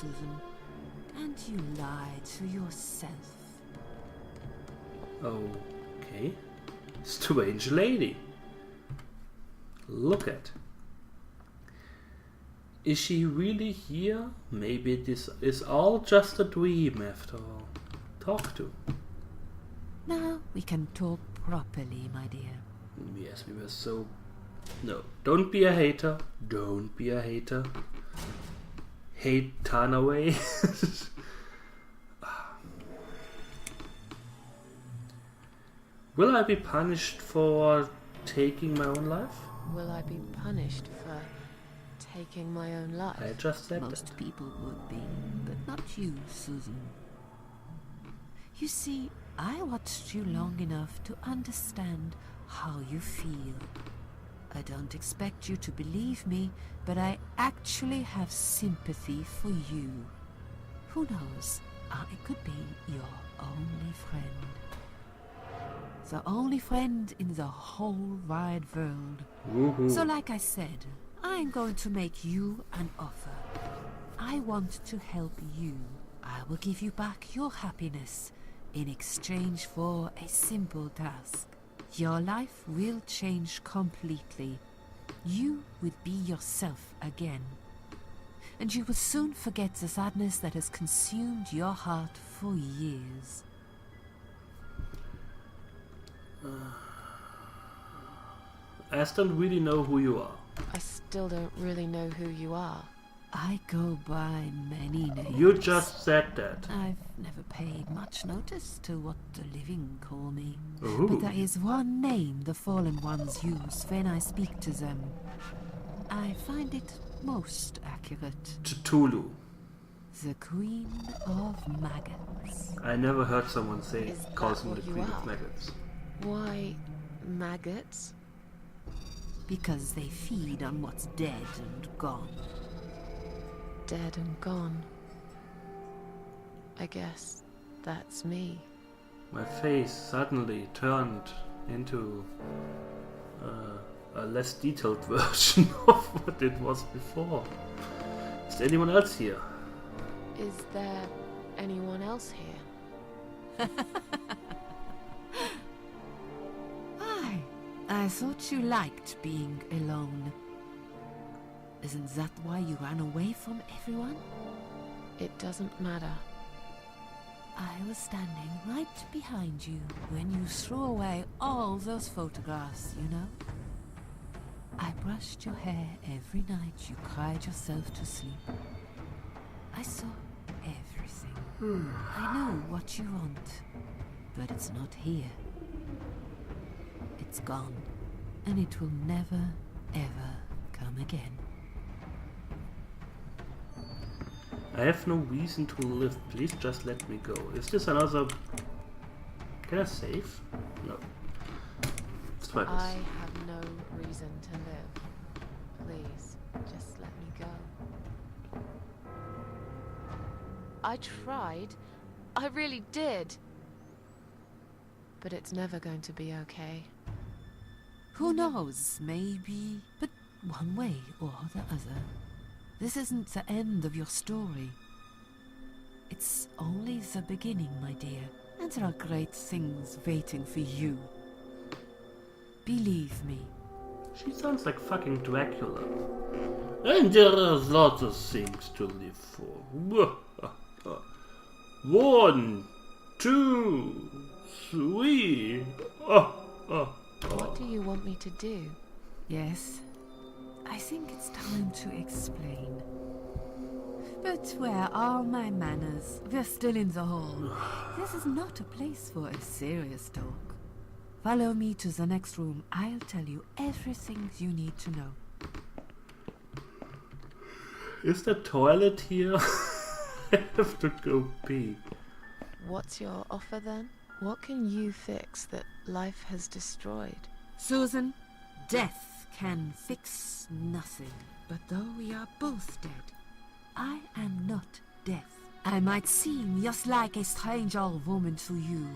Susan. And you lie to yourself. Okay. Strange lady. Look at. Is she really here? Maybe this is all just a dream after all. Talk to. Now we can talk properly, my dear. Yes, we were so... No, don't be a hater. Don't be a hater. Hate Tanaway. Will I be punished for taking my own life? Will I be punished for taking my own life? I just said Most that. people would be, but not you, Susan. You see, I watched you long enough to understand how you feel. I don't expect you to believe me, but I actually have sympathy for you. Who knows, I could be your only friend. The only friend in the whole wide world. Woohoo. So like I said, I'm going to make you an offer. I want to help you. I will give you back your happiness in exchange for a simple task. Your life will change completely. You will be yourself again. And you will soon forget the sadness that has consumed your heart for years. I still really know who you are. I still don't really know who you are. I go by many names. You just said that. I've never paid much notice to what the living call me. Ooh. But there is one name the fallen ones use when I speak to them. I find it most accurate. Cthulhu. The Queen of Maggots. I never heard someone say Is that calls him what the you Queen are? of Maggots. Why maggots? Because they feed on what's dead and gone. Dead and gone. I guess that's me. My face suddenly turned into a less detailed version of what it was before. Is there anyone else here? Is there anyone else here? I thought you liked being alone. Isn't that why you ran away from everyone? It doesn't matter. I was standing right behind you when you threw away all those photographs, you know? I brushed your hair every night you cried yourself to sleep. I saw everything. I know what you want, but it's not here. It's gone, and it will never, ever come again. I have no reason to live. Please just let me go. Is this another... Can I save? No. Let's try this. I have no reason to live. Please, just let me go. I tried. I really did. But it's never going to be okay. Who knows, maybe, but one way or the other. This isn't the end of your story. It's only the beginning, my dear, and there are great things waiting for you. Believe me. She sounds like fucking Dracula. And there are lots of things to live for. 1, 2, 3. What do you want me to do? Yes, I think it's time to explain. But where are my manners? We're still in the hall. This is not a place for a serious talk. Follow me to the next room. I'll tell you everything you need to know. Is there a toilet here? I have to go pee. What's your offer then? What can you fix that life has destroyed? Susan, death can fix nothing. But though we are both dead, I am not death. I might seem just like a strange old woman to you,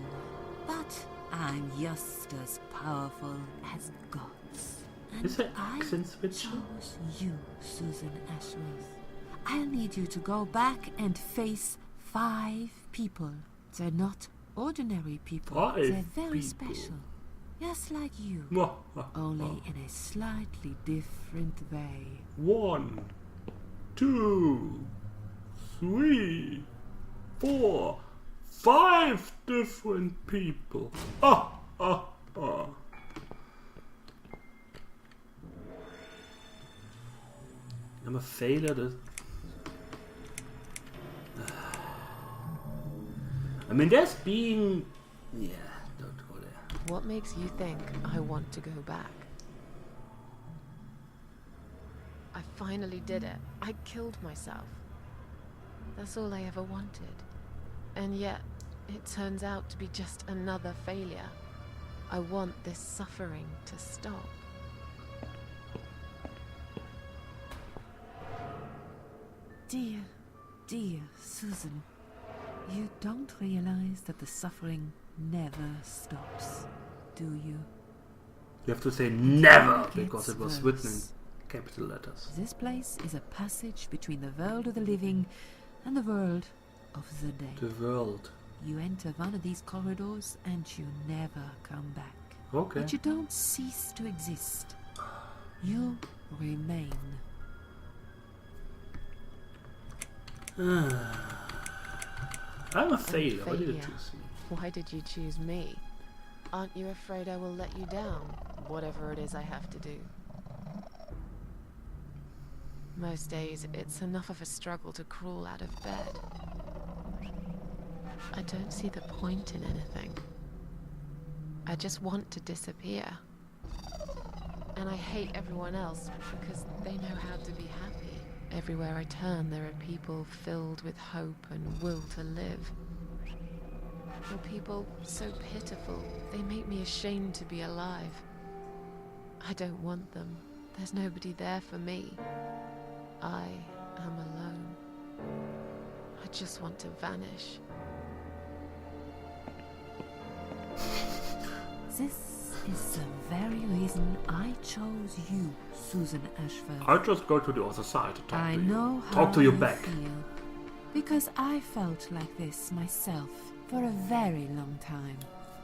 but I'm just as powerful as gods. Is And her I accent switching? chose you, Susan Ashworth. I'll need you to go back and face 5 people. They're not ordinary people. 5 They're very people. special. Just like you. Only in a slightly different way. 1, 2, 3, 4, 5 different people. I'm a failure. I mean, there's being... Yeah, don't go there. What makes you think I want to go back? I finally did it. I killed myself. That's all I ever wanted. And yet, it turns out to be just another failure. I want this suffering to stop. Dear Susan, you don't realize that the suffering never stops, do you? You have to say never, It because gets it was worse. written in capital letters. This place is a passage between the world of the living and the world of the dead. The world. You enter one of these corridors and you never come back. Okay. But you don't cease to exist. You remain. I'm a failure. Why did you failure. choose me? Why did you choose me? Aren't you afraid I will let you down, whatever it is I have to do? Most days, it's enough of a struggle to crawl out of bed. I don't see the point in anything. I just want to disappear. And I hate everyone else because they know how to be happy. Everywhere I turn, there are people filled with hope and will to live. Or people so pitiful, they make me ashamed to be alive. I don't want them. There's nobody there for me. I am alone. I just want to vanish. This is the very reason I chose you, Susan Ashford. I'll just go to the other side to talk I to you. know how Talk to you you back. feel, because I felt like this myself for a very long time.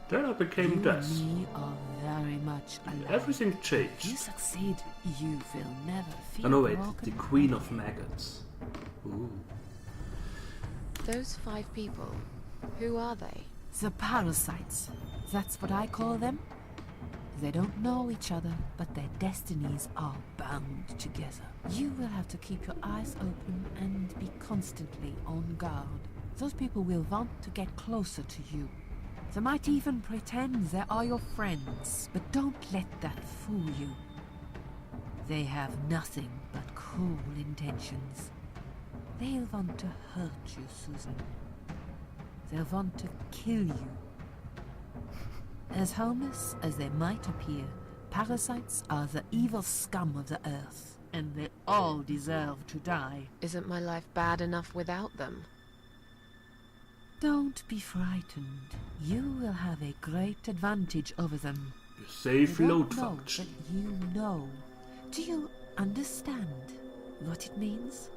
Then I became You death. and me are very much alike. Everything If you changed. succeed, you will never feel Oh no, wait. broken. The Queen of Maggots. Ooh. Those 5 people, who are they? The parasites. That's what I call them. They don't know each other, but their destinies are bound together. You will have to keep your eyes open and be constantly on guard. Those people will want to get closer to you. They might even pretend they are your friends, but don't let that fool you. They have nothing but cruel intentions. They'll want to hurt you, Susan. They'll want to kill you. As harmless as they might appear, parasites are the evil scum of the earth, and they all deserve to die. Isn't my life bad enough without them? Don't be frightened. You will have a great advantage over them. The safe You load don't know, function. but you know. Do you understand what it means?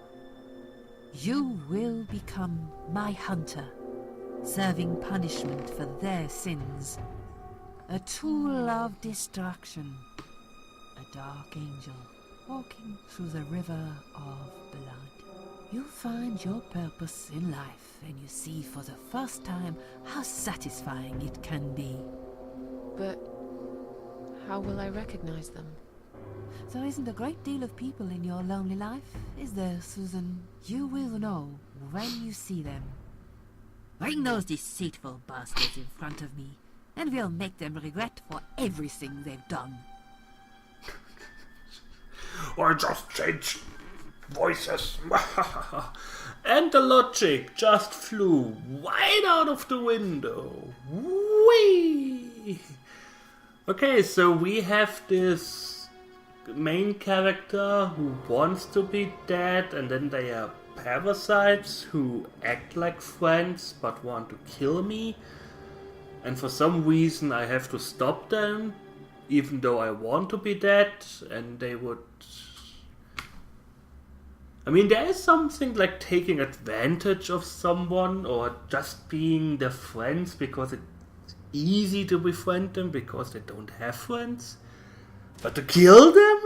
You will become my hunter, serving punishment for their sins. A tool of destruction. A dark angel walking through the river of blood. You find your purpose in life and you see for the first time how satisfying it can be. But how will I recognize them? There isn't a great deal of people in your lonely life, is there, Susan? You will know when you see them. Bring those deceitful bastards in front of me, and we'll make them regret for everything they've done. I just changed voices. And the logic just flew wide out of the window. Whee! Okay, so we have this main character who wants to be dead, and then they are parasites who act like friends but want to kill me. And for some reason I have to stop them, even though I want to be dead, and they would... I mean, there is something like taking advantage of someone or just being their friends because it's easy to befriend them because they don't have friends. But to kill them?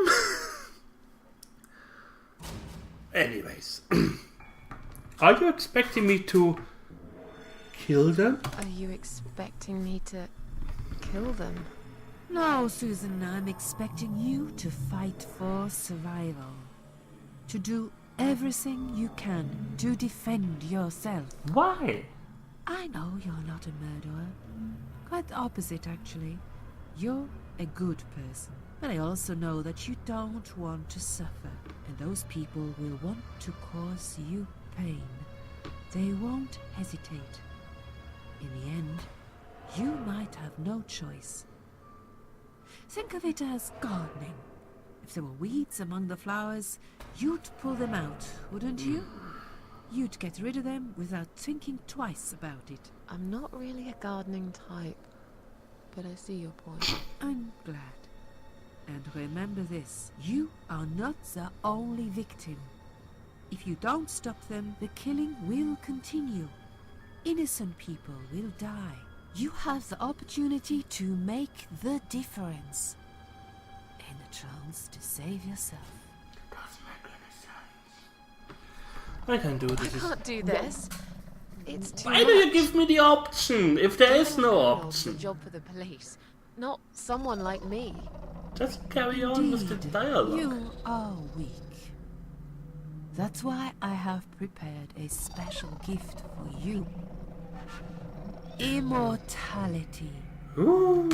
Anyways. Are you expecting me to kill them? Are you expecting me to kill them? No, Susan, I'm expecting you to fight for survival. To do everything you can to defend yourself. Why? I know you're not a murderer. Quite the opposite, actually. You're a good person. But I also know that you don't want to suffer. And those people will want to cause you pain. They won't hesitate. In the end, you might have no choice. Think of it as gardening. If there were weeds among the flowers, you'd pull them out, wouldn't you? You'd get rid of them without thinking twice about it. I'm not really a gardening type, but I see your point. I'm glad. And remember this, you are not the only victim. If you don't stop them, the killing will continue. Innocent people will die. You have the opportunity to make the difference. And a chance to save yourself. Doesn't make any sense. I can do this. I can't do this. It's too Why do you much. give me the option if there is no Criminal's option? a job for the police, not someone like me. Just carry on with the Indeed, dialogue. you are weak. That's why I have prepared a special gift for you. Immortality. Ooh.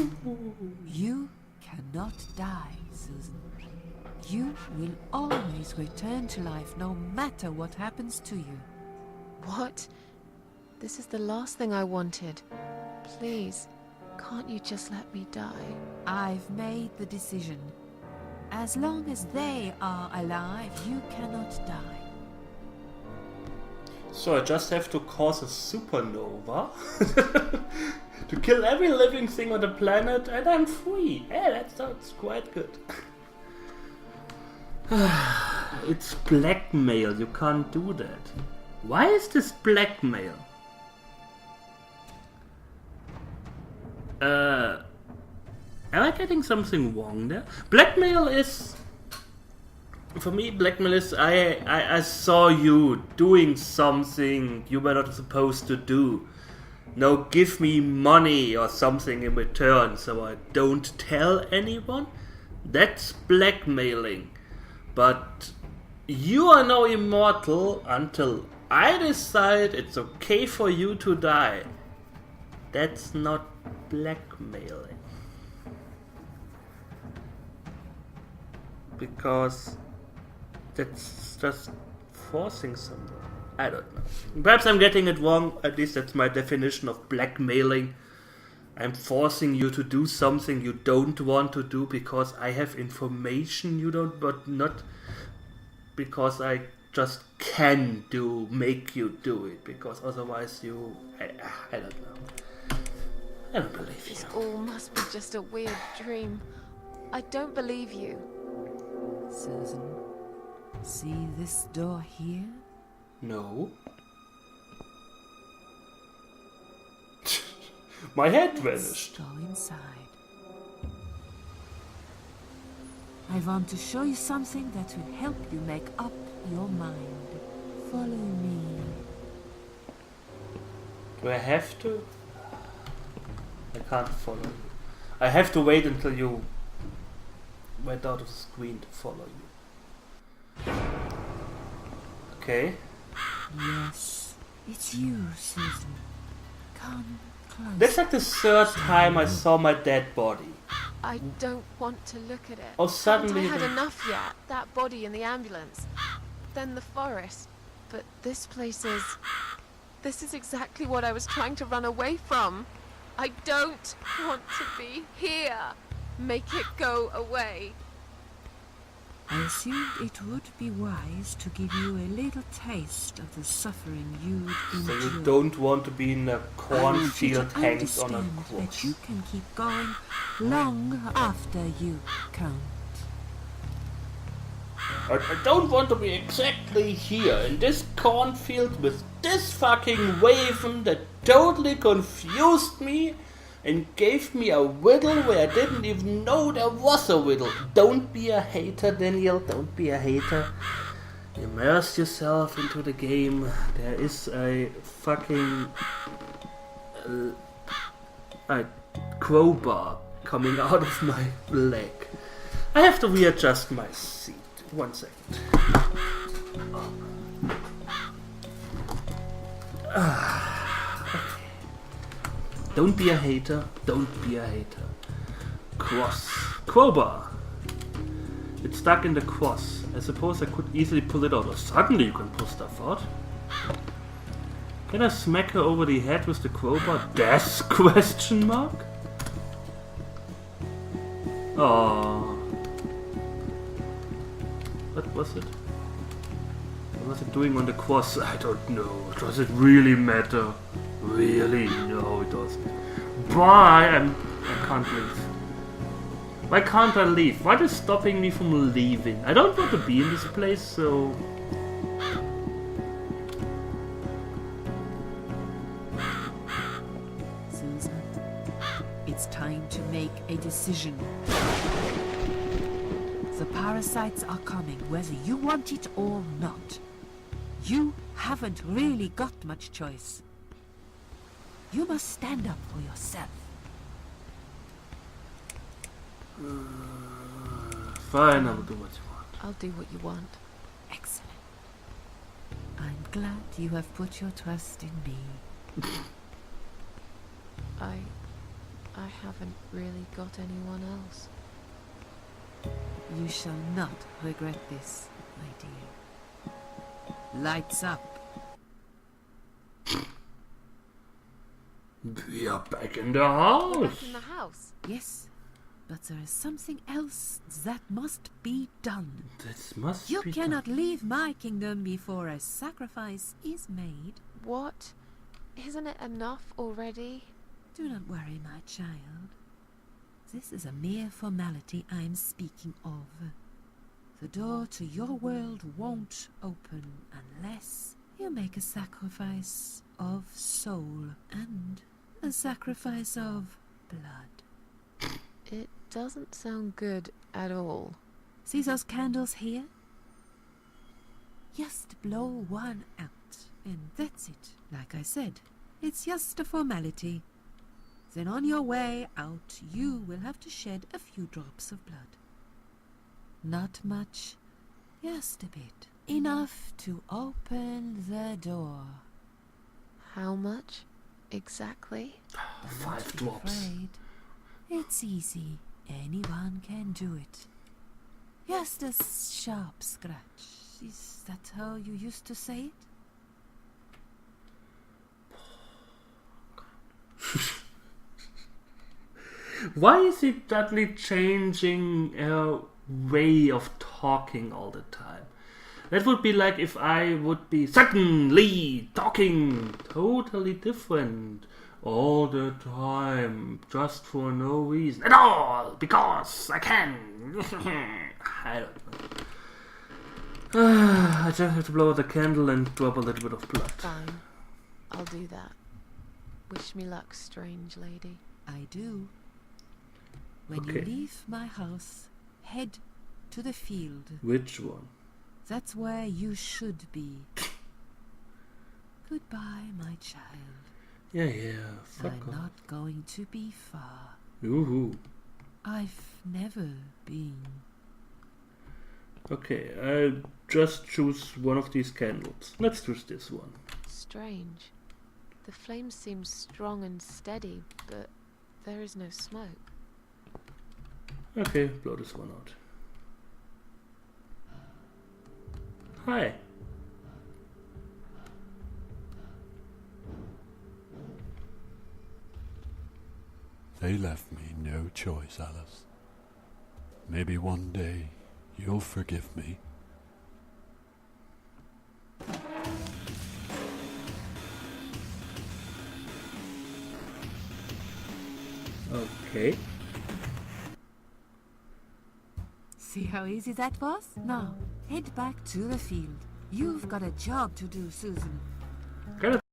You cannot die, Susan. You will always return to life no matter what happens to you. What? This is the last thing I wanted. Please, can't you just let me die? I've made the decision. As long as they are alive, you cannot die. So I just have to cause a supernova to kill every living thing on the planet and I'm free. Yeah, that sounds quite good. It's blackmail, you can't do that. Why is this blackmail? Am I getting something wrong there? Blackmail is... For me, blackmail is I saw you doing something you were not supposed to do. Now give me money or something in return so I don't tell anyone. That's blackmailing. But you are now immortal until I decide it's okay for you to die. That's not blackmailing. Because that's just forcing someone. I don't know. Perhaps I'm getting it wrong. At least that's my definition of blackmailing. I'm forcing you to do something you don't want to do because I have information you don't, but not because I just make you do it. Because otherwise I don't know. I don't believe This you. all must be just a weird dream. I don't believe you. Susan, see this door here? No. My head vanished. Go inside. I want to show you something that will help you make up your mind. Follow me. Do I have to? I can't follow you. I have to wait until you went out of the screen to follow you. Okay. Yes, it's you, Susan. Come close. That's like the third time I saw my dead body. I don't want to look at it. Oh, suddenly Haven't I had the- enough yet? That body in the ambulance. Then the forest. But this place is... This is exactly what I was trying to run away from. I don't want to be here. Make it go away. I assumed it would be wise to give you a little taste of the suffering you'd So endure. you don't want to be in a I want you to cornfield hangs on a understand cross. that you can keep going long after you can't. I don't want to be exactly here in this cornfield with this fucking Waven that totally confused me and gave me a riddle where I didn't even know there was a riddle. Don't be a hater, Daniel. Don't be a hater. Immerse yourself into the game. There is a fucking a crowbar coming out of my leg. I have to readjust my seat. 1 second. Okay. Don't be a hater. Don't be a hater. Cross. Crowbar. It's stuck in the cross. I suppose I could easily pull it out. Or suddenly you can pull stuff out. Can I smack her over the head with the crowbar? Death? Question mark? Oh. What was it? What was it doing on the cross? I don't know. Does it really matter? Really? No, it doesn't. Bye! I can't leave. Why can't I leave? What is stopping me from leaving? I don't want to be in this place, so... Susan, it's time to make a decision. The parasites are coming, whether you want it or not. You haven't really got much choice. You must stand up for yourself. Fine, I'll do what you want. I'll do what you want. Excellent. I'm glad you have put your trust in me. I haven't really got anyone else. You shall not regret this, my dear. Lights up. We are back in the We're house. back in the house. Yes, but there is something else that must be done. This must You be cannot leave my kingdom before a sacrifice is made. What? Isn't it enough already? Do not worry, my child. This is a mere formality I'm speaking of. The door to your world won't open unless you make a sacrifice of soul and a sacrifice of blood. It doesn't sound good at all. See those candles here? Just blow one out, and that's it. Like I said, it's just a formality. Then on your way out, you will have to shed a few drops of blood. Not much, just a bit. Enough to open the door. How much exactly? 5 drops. Afraid. It's easy. Anyone can do it. Just a sharp scratch. Is that how you used to say it? Why is he suddenly changing her way of talking all the time? That would be like if I would be suddenly talking totally different all the time, just for no reason at all, because I can. I don't know. I just have to blow out the candle and drop a little bit of blood. Fine. I'll do that. Wish me luck, strange lady. I do. When Okay. you leave my house, head to the field. Which one? That's where you should be. Goodbye, my child. Yeah, fuck I'm off. not going to be far. Ooh. I've never been. Okay, I'll just choose one of these candles. Let's choose this one. Strange. The flame seems strong and steady, but there is no smoke. Okay, blow this one out. Hi. They left me no choice, Alice. Maybe one day you'll forgive me. Okay. See how easy that was? Now, Head back to the field. You've got a job to do, Susan. Kind of